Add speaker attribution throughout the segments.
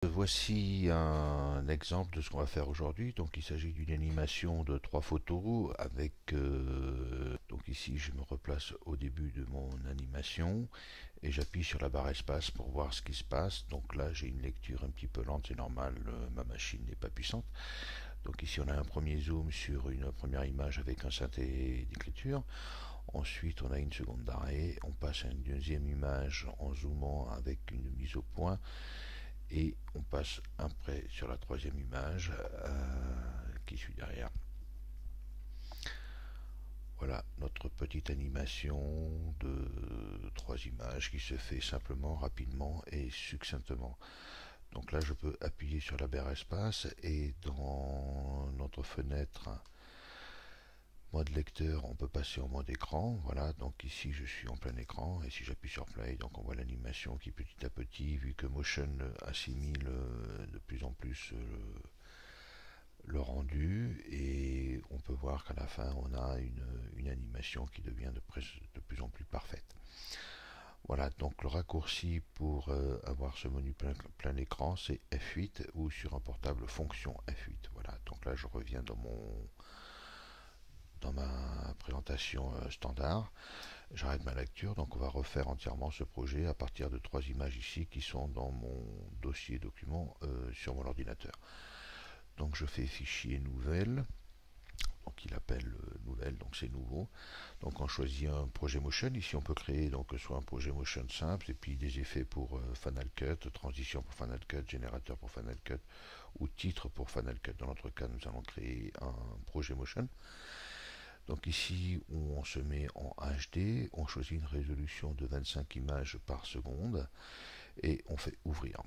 Speaker 1: Voici un exemple de ce qu'on va faire aujourd'hui. Donc il s'agit d'une animation de 3 photos avec donc ici je me replace au début de mon animation et j'appuie sur la barre espace pour voir ce qui se passe. Donc là j'ai une lecture un petit peu lente, c'est normal, ma machine n'est pas puissante. Donc ici on a un premier zoom sur une première image avec un synthé d'écriture. Ensuite on a une seconde d'arrêt, on passe à une deuxième image en zoomant avec une mise au point et on passe après sur la troisième image qui suit derrière. Voilà notre petite animation de 3 images qui se fait simplement, rapidement et succinctement. Donc là je peux appuyer sur la barre espace et dans notre fenêtre mode lecteur on peut passer en mode écran. Voilà, donc ici je suis en plein écran et si j'appuie sur play, donc on voit l'animation qui petit à petit, vu que Motion assimile de plus en plus le rendu, et on peut voir qu'à la fin on a une animation qui devient de plus en plus parfaite. Voilà, donc le raccourci pour avoir ce menu plein écran c'est F8 ou sur un portable fonction F8. Voilà, donc là je reviens dans ma présentation standard. J'arrête ma lecture, donc on va refaire entièrement ce projet à partir de 3 images ici qui sont dans mon dossier document sur mon ordinateur. Donc je fais fichier nouvelle, donc il appelle nouvelle, donc c'est nouveau. Donc on choisit un projet motion, ici on peut créer donc soit un projet motion simple et puis des effets pour Final Cut, transition pour Final Cut, générateur pour Final Cut ou titre pour Final Cut. Dans notre cas nous allons créer un projet motion. Donc ici on se met en HD, on choisit une résolution de 25 images par seconde et on fait ouvrir.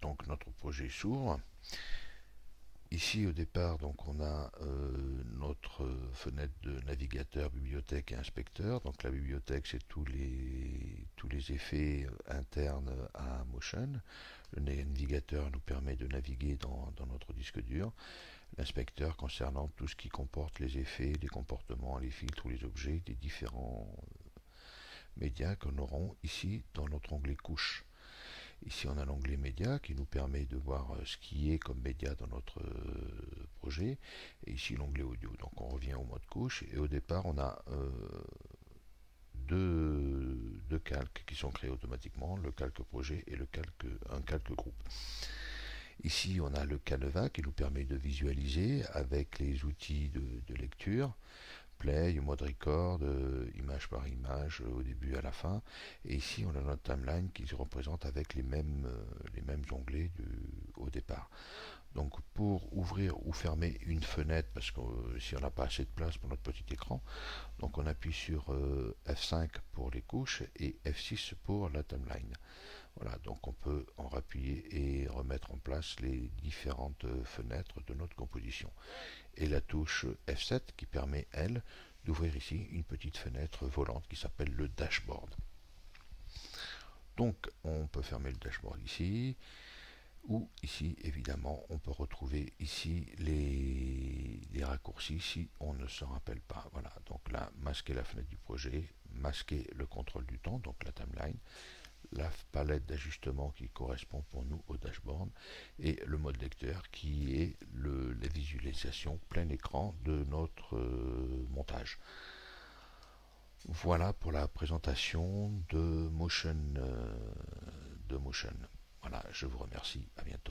Speaker 1: Donc notre projet s'ouvre. Ici au départ donc on a notre fenêtre de navigateur, bibliothèque et inspecteur. Donc la bibliothèque c'est tous les effets internes à Motion. Le navigateur nous permet de naviguer dans notre disque dur. L'inspecteur concernant tout ce qui comporte les effets, les comportements, les filtres ou les objets des différents médias que nous aurons ici dans notre onglet couche. Ici on a l'onglet média qui nous permet de voir ce qui est comme média dans notre projet, et ici l'onglet audio. Donc on revient au mode couche et au départ on a deux calques qui sont créés automatiquement, le calque projet et un calque groupe. Ici on a le canevas qui nous permet de visualiser avec les outils de lecture, play, mode record, image par image au début à la fin. Et ici on a notre timeline qui se représente avec les mêmes onglets au départ. Donc pour ouvrir ou fermer une fenêtre, parce que si on n'a pas assez de place pour notre petit écran, donc on appuie sur F5 pour les couches et F6 pour la timeline. Voilà, donc on peut en appuyer et remettre en place les différentes fenêtres de notre composition. Et la touche F7 qui permet, elle, d'ouvrir ici une petite fenêtre volante qui s'appelle le dashboard. Donc on peut fermer le dashboard ici, ou ici évidemment on peut retrouver ici les raccourcis si on ne se rappelle pas. Voilà, donc là masquer la fenêtre du projet, masquer le contrôle du temps, donc la timeline, la palette d'ajustement qui correspond pour nous au dashboard et le mode lecteur qui est la visualisation plein écran de notre montage. Voilà pour la présentation de Motion. Voilà, je vous remercie, à bientôt.